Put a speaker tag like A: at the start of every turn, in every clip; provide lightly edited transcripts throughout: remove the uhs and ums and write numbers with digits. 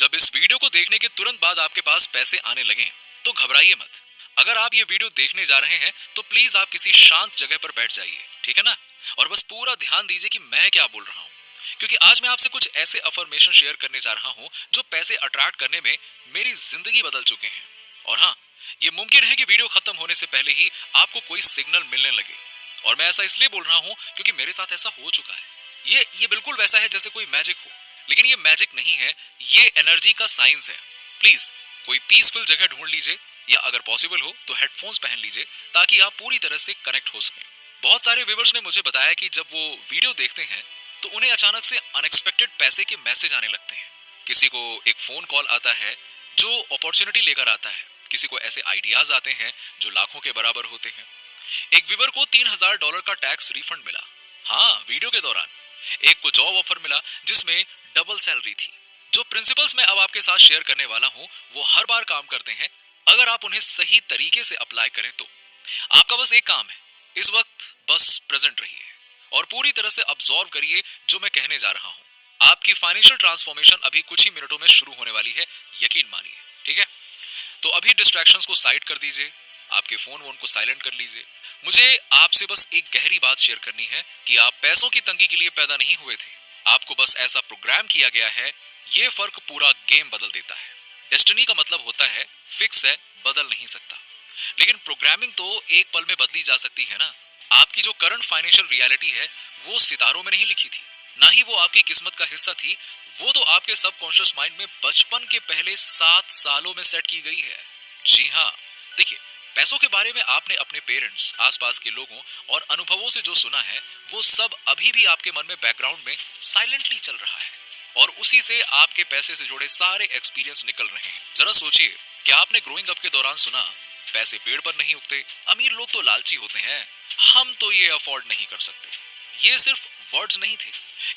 A: जब इस वीडियो को देखने के तुरंत बाद आपके पास पैसे आने लगे तो घबराइए मत। अगर आप ये वीडियो देखने जा रहे हैं तो प्लीज आप किसी शांत जगह पर बैठ जाइए, ठीक है ना। और बस पूरा ध्यान दीजिए कि मैं क्या बोल रहा हूँ, क्योंकि आज मैं आपसे कुछ ऐसे अफर्मेशन शेयर करने जा रहा हूँ जो पैसे अट्रैक्ट करने में मेरी जिंदगी बदल चुके हैं। और हाँ, ये मुमकिन है कि वीडियो खत्म होने से पहले ही आपको कोई सिग्नल मिलने लगे। और मैं ऐसा इसलिए बोल रहा हूँ क्योंकि मेरे साथ ऐसा हो चुका है। ये बिल्कुल वैसा है जैसे कोई मैजिक हो, लेकिन ये मैजिक नहीं है, ये एनर्जी का साइंस है। प्लीज कोई पीसफुल जगह ढूंढ लीजिए, या अगर पॉसिबल हो तो हेडफोन्स पहन लीजिए ताकि आप पूरी तरह से कनेक्ट हो सकें। बहुत सारे व्यूअर्स ने मुझे बताया कि जब वो वीडियो देखते हैं तो उन्हें अचानक से अनएक्सपेक्टेड पैसे के मैसेज आने लगते हैं। किसी को एक फोन कॉल आता है जो अपॉर्चुनिटी लेकर आता है, किसी को ऐसे आइडियाज आते हैं जो लाखों के बराबर होते हैं। एक व्यूअर को $3000 का टैक्स रिफंड मिला, हाँ वीडियो के दौरान। एक को जॉब ऑफर मिला जिसमें डबल सैलरी थी। जो प्रिंसिपल्स मैं अब आपके साथ शेयर करने वाला हूँ वो हर बार काम करते हैं अगर आप उन्हें सही तरीके से अप्लाई करें तो। आपका बस एक काम है, इस वक्त बस प्रेजेंट रहिए और पूरी तरह से अब्सॉर्व करिए जो मैं कहने जा रहा हूँ। आपकी फाइनेंशियल ट्रांसफॉर्मेशन अभी कुछ ही मिनटों में शुरू होने वाली है, यकीन मानिए, ठीक है। तो अभी डिस्ट्रैक्शंस को साइड कर दीजिए, आपके फोन वोन को साइलेंट कर लीजिए। मुझे आपसे बस एक गहरी बात शेयर करनी है कि आप पैसों की तंगी के लिए पैदा नहीं हुए थे। आपको बस ऐसा प्रोग्राम किया गया है। ये फर्क पूरा गेम बदल देता है। डेस्टिनी का मतलब होता है फिक्स है, बदल नहीं सकता, लेकिन प्रोग्रामिंग तो एक पल में बदली जा सकती है ना। आपकी जो करंट फाइनेंशियल रियलिटी है वो सितारों में नहीं लिखी थी, ना ही वो आपकी किस्मत का हिस्सा थी। वो तो आपके सबकॉन्शियस माइंड में बचपन के पहले 7 सालों में सेट की गई है। जी हाँ, देखिए, पैसों के बारे में आपने अपने पेरेंट्स, आसपास के लोगों और अनुभवों से जो सुना है वो सब अभी भी आपके मन में बैकग्राउंड में साइलेंटली चल रहा है, और उसी से आपके पैसे से जुड़े सारे एक्सपीरियंस निकल रहे हैं। जरा सोचिए, क्या आपने ग्रोइंग अप के दौरान सुना पैसे पेड़ पर नहीं उगते, अमीर लोग तो लालची होते हैं, हम तो ये अफोर्ड नहीं कर सकते। ये सिर्फ वर्ड्स नहीं थे,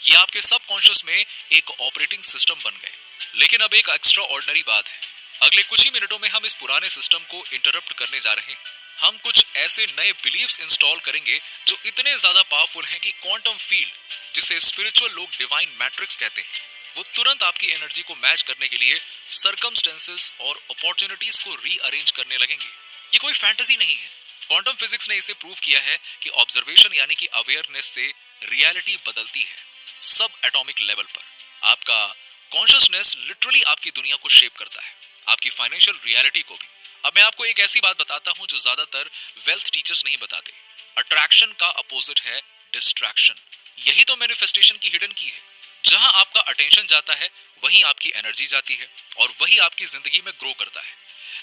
A: ये आपके सबकॉन्शियस में एक ऑपरेटिंग सिस्टम बन गए। लेकिन अब एक एक्स्ट्रा ऑर्डिनरी बात है, अगले कुछ ही मिनटों में हम इस पुराने सिस्टम को इंटरप्ट करने जा रहे हैं। हम कुछ ऐसे नए बिलीव्स इंस्टॉल करेंगे जो इतने ज्यादा पावरफुल हैं कि क्वांटम फील्ड, जिसे स्पिरिचुअल लोग डिवाइन मैट्रिक्स कहते हैं, वो तुरंत आपकी एनर्जी को मैच करने के लिए सर्कमस्टेंसेस और अपॉर्चुनिटीज को रीअरेंज करने लगेंगे। ये कोई फैंटेसी नहीं है, क्वांटम फिजिक्स ने इसे प्रूव किया है कि ऑब्जर्वेशन यानी कि अवेयरनेस से रियलिटी बदलती है। सब एटॉमिक लेवल पर आपका कॉन्शियसनेस लिटरली आपकी दुनिया को शेप करता है, आपकी फाइनेंशियल रियलिटी को भी। अब मैं आपको एक ऐसी बात बताता हूं जो ज्यादातर वेल्थ टीचर्स नहीं बताते। अट्रैक्शन का अपोजिट है डिस्ट्रैक्शन। यही तो मैनिफेस्टेशन की हिडन की है। जहां आपका अटेंशन जाता है वहीं आपकी एनर्जी जाती है, और वही आपकी जिंदगी में ग्रो करता है।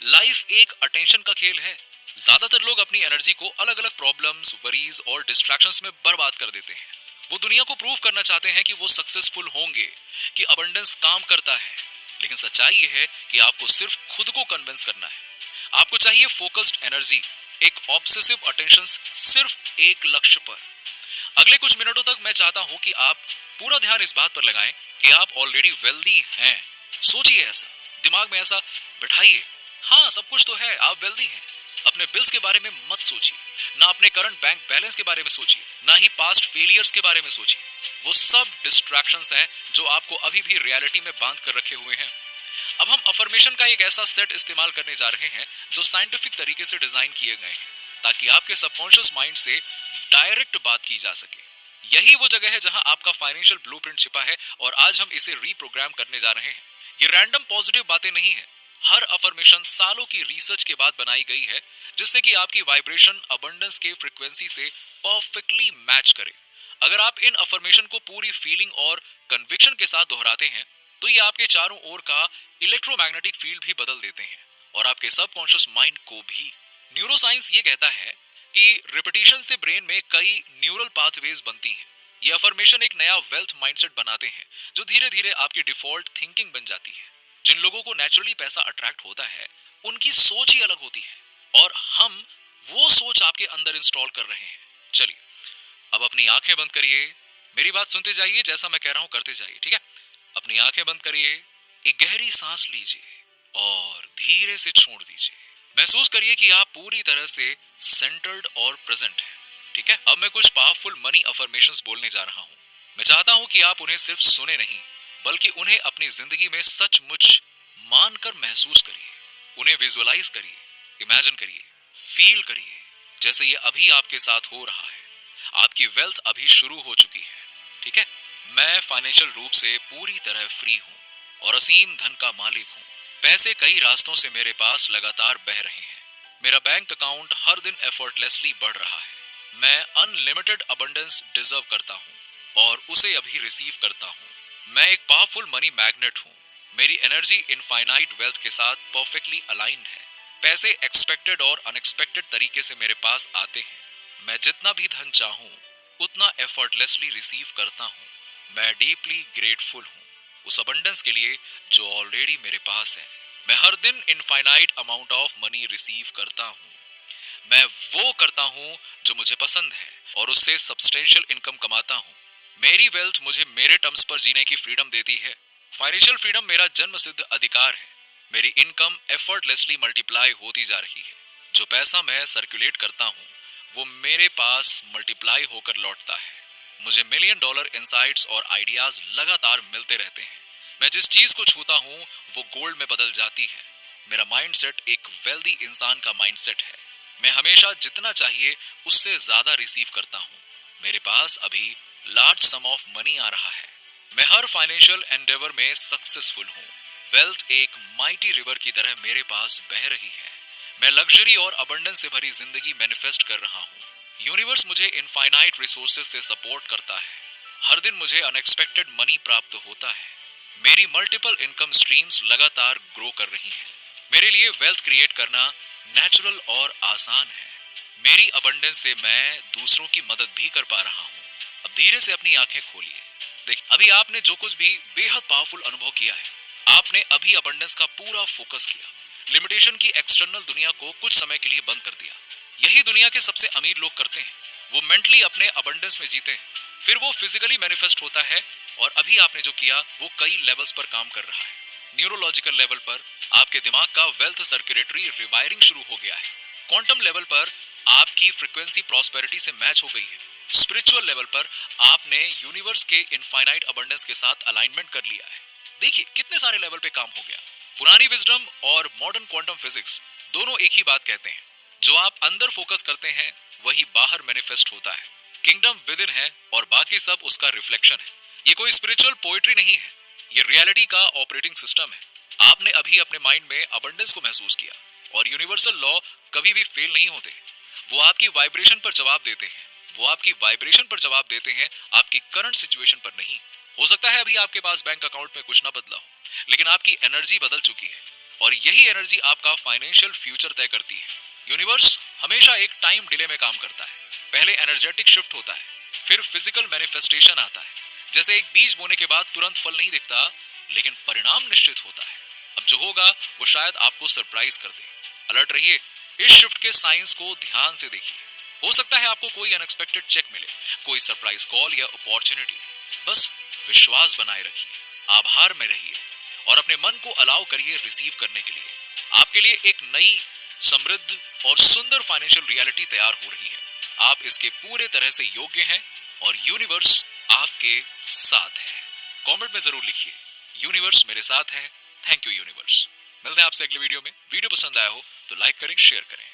A: लाइफ एक अटेंशन का खेल है। ज्यादातर लोग अपनी एनर्जी को अलग अलग प्रॉब्लम्स, वरीज और डिस्ट्रैक्शंस में बर्बाद कर देते हैं। वो दुनिया को प्रूव करना चाहते हैं कि वो सक्सेसफुल होंगे, कि अबंडेंस काम करता है। लेकिन सच्चाई ये है कि आपको सिर्फ खुद को कन्विंस करना है। आपको चाहिए फोकस्ड एनर्जी, एक ऑब्सेसिव अटेंशन सिर्फ एक लक्ष्य पर। अगले कुछ मिनटों तक मैं चाहता हूं कि आप पूरा ध्यान इस बात पर लगाएं कि आप ऑलरेडी वेल्दी हैं। सोचिए ऐसा, दिमाग में ऐसा बिठाइए, हाँ सब कुछ तो है, आप वेल्दी हैं। अपने बिल्स के बारे में मत सोचिए, ना अपने करंट बैंक बैलेंस के बारे में सोचिए, ना ही पास्ट फेलियर्स के बारे में सोचिए। वो सब डिस्ट्रैक्शंस हैं जो आपको अभी भी रियलिटी में बांध कर रखे हुए हैं। अब हम अफर्मेशन का एक ऐसा सेट इस्तेमाल करने जा रहे हैं जो साइंटिफिक तरीके से डिजाइन किए गए हैं ताकि आपके सबकॉन्शियस माइंड से डायरेक्ट बात की जा सके। यही वो जगह है जहां आपका फाइनेंशियल ब्लूप्रिंट छिपा है, और आज हम इसे रीप्रोग्राम करने जा रहे हैं। ये रैंडम पॉजिटिव बातें नहीं है। हर अफर्मेशन सालों की रिसर्च के बाद बनाई गई है जिससे कि आपकी वाइब्रेशन अबंडेंस के फ्रीक्वेंसी से परफेक्टली मैच करे। अगर आप इन अफर्मेशन को पूरी फीलिंग और कन्विक्शन के साथ दोहराते हैं तो ये आपके चारों ओर का इलेक्ट्रोमैग्नेटिक फील्ड भी बदल देते हैं, और आपके सबकॉन्शियस माइंड को भी। न्यूरोसाइंस ये कहता है कि रिपीटिशन से ब्रेन में कई न्यूरल पाथवेज बनती हैं। ये अफर्मेशन एक नया वेल्थ माइंडसेट बनाते हैं जो धीरे धीरे आपकी डिफॉल्ट थिंकिंग बन जाती है। जिन लोगों को नेचुरली पैसा अट्रैक्ट होता है उनकी सोच ही अलग होती है, और हम वो सोच आपके अंदर इंस्टॉल कर रहे हैं। चलिए अब अपनी आंखें बंद करिए, मेरी बात सुनते जाइए, जैसा मैं कह रहा हूं करते जाइए, ठीक है। अपनी आंखें बंद करिए, एक गहरी सांस लीजिए और धीरे से छोड़ दीजिए। महसूस करिए कि आप पूरी तरह से सेंटर्ड और प्रेजेंट हैं, ठीक है। अब मैं कुछ पावरफुल मनी अफर्मेशंस बोलने जा रहा हूं। मैं चाहता हूं कि आप उन्हें सिर्फ सुने नहीं बल्कि उन्हें अपनी जिंदगी में सचमुच मानकर महसूस करिए। उन्हें विजुअलाइज करिए, इमेजिन करिए, फील करिए जैसे ये अभी आपके साथ हो रहा है। आपकी वेल्थ अभी शुरू हो चुकी है, ठीक है। मैं फाइनेंशियल रूप से पूरी तरह फ्री हूँ और असीम धन का मालिक हूँ। पैसे कई रास्तों से मेरे पास लगातार बह रहे हैं। मेरा बैंक अकाउंट हर दिन एफर्टलेसली बढ़ रहा है। मैं अनलिमिटेड अबंडेंस डिजर्व करता हूँ और उसे अभी रिसीव करता हूँ। मैं एक पावरफुल मनी मैग्नेट हूँ। मेरी एनर्जी इनफाइनाइट वेल्थ के साथ परफेक्टली अलाइंड है। पैसे एक्सपेक्टेड और अनएक्सपेक्टेड तरीके से मेरे पास आते हैं। मैं जितना भी धन चाहूँ उतना एफर्टलेसली रिसीव करता हूँ। मैं डीपली ग्रेटफुल हूँ उस अबंडेंस के लिए जो ऑलरेडी मेरे पास है। मैं हर दिन infinite amount of money receive करता हूँ। मैं वो करता हूँ जो मुझे पसंद है और उससे सब्सटेंशियल इनकम कमाता हूँ। मेरी वेल्थ मुझे मेरे टर्म्स पर जीने की फ्रीडम देती है। फाइनेंशियल फ्रीडम मेरा जन्म सिद्ध अधिकार है। मेरी इनकम एफर्टलेसली मल्टीप्लाई होती जा रही है। जो पैसा मैं सर्कुलेट करता हूँ वो मेरे पास मल्टीप्लाई होकर लौटता है। मुझे मिलियन डॉलर इंसाइट्स और आइडियाज लगातार मिलते रहते हैं। मैं जिस चीज को छूता हूँ वो गोल्ड में बदल जाती है। मेरा माइंडसेट एक वेल्दी इंसान का माइंडसेट है। मैं हमेशा जितना चाहिए उससे ज्यादा रिसीव करता हूँ। मेरे पास अभी लार्ज सम ऑफ मनी आ रहा है। मैं हर फाइनेंशियल एंडेवर में सक्सेसफुल हूँ। वेल्थ एक माइटी रिवर की तरह मेरे पास बह रही है। मैं लग्जरी और अबंडेंस से भरी जिंदगी मैनिफेस्ट कर रहा हूँ। यूनिवर्स मुझे इनफाइनाइट रिसोर्सेज से सपोर्ट करता है। हर दिन मुझे अनएक्सपेक्टेड मनी प्राप्त होता है। मेरी मल्टीपल इनकम स्ट्रीम्स लगातार ग्रो कर रही हैं। मेरे लिए वेल्थ क्रिएट करना नेचुरल और आसान है। मेरी अबंडेंस से मैं दूसरों की मदद भी कर पा रहा हूँ। अब धीरे से अपनी आंखें खोलिए। देखिए, अभी आपने जो कुछ भी बेहद पावरफुल अनुभव किया है, आपने अभी अबंडेंस का पूरा फोकस किया। लिमिटेशन की एक्सटर्नल दुनिया को कुछ समय के लिए बंद कर दिया। यही दुनिया के सबसे अमीर लोग करते हैं। वो मेंटली अपने अबंडेंस में जीते हैं, फिर वो फिजिकली मैनिफेस्ट होता है। और अभी आपने जो किया वो कई लेवल्स पर काम कर रहा है। न्यूरोलॉजिकल लेवल पर आपके दिमाग का वेल्थ सर्कुलेटरी रिवायरिंग शुरू हो गया है। क्वांटम लेवल पर आपकी फ्रीक्वेंसी प्रॉस्पेरिटी से मैच हो गई है। स्पिरिचुअल लेवल पर आपने यूनिवर्स के इनफाइनाइट अबंडेंस के साथ अलाइनमेंट कर लिया है। देखिए कितने सारे लेवल पे काम हो गया। पुरानी विजडम और मॉडर्न क्वांटम फिजिक्स दोनों एक ही बात कहते हैं। जो आप अंदर फोकस करते हैं वही बाहर मैनिफेस्ट होता है। किंगडम विद इन है और बाकी सब उसका रिफ्लेक्शन है। ये कोई स्पिरिचुअल पोएट्री नहीं है, ये रियलिटी का ऑपरेटिंग सिस्टम है। आपने अभी अपने माइंड में अबंडेंस को महसूस किया और यूनिवर्सल लॉ कभी भी फेल नहीं होते। वो आपकी वाइब्रेशन पर जवाब देते हैं। वो आपकी वाइब्रेशन पर जवाब देते हैं, आपकी करंट सिचुएशन पर नहीं। हो सकता है अभी आपके पास बैंक अकाउंट में कुछ ना बदला हो, लेकिन आपकी एनर्जी बदल चुकी है और यही एनर्जी आपका फाइनेंशियल फ्यूचर तय करती है। यूनिवर्स हमेशा एक टाइम डिले में काम करता है। पहले एनर्जेटिक शिफ्ट होता है, फिर फिजिकल मैनिफेस्टेशन आता है। जैसे एक बीज बोने के बाद तुरंत फल नहीं दिखता, लेकिन परिणाम निश्चित होता है। अब जो होगा वो शायद आपको सरप्राइज कर दे। अलर्ट रहिए, इस शिफ्ट के साइंस को ध्यान से देखिए। हो सकता है आपको कोई अनएक्सपेक्टेड चेक मिले, कोई सरप्राइज कॉल या अपॉर्चुनिटी। बस विश्वास बनाए रखिए, आभार में रहिए और अपने मन को अलाउ करिए रिसीव करने के लिए। आपके लिए एक नई, समृद्ध और सुंदर फाइनेंशियल रियलिटी तैयार हो रही है। आप इसके पूरे तरह से योग्य हैं और यूनिवर्स आपके साथ है। कमेंट में जरूर लिखिए, यूनिवर्स मेरे साथ है। Thank you universe. मिलते हैं आपसे अगले वीडियो में। वीडियो पसंद आया हो तो लाइक करें, शेयर करें।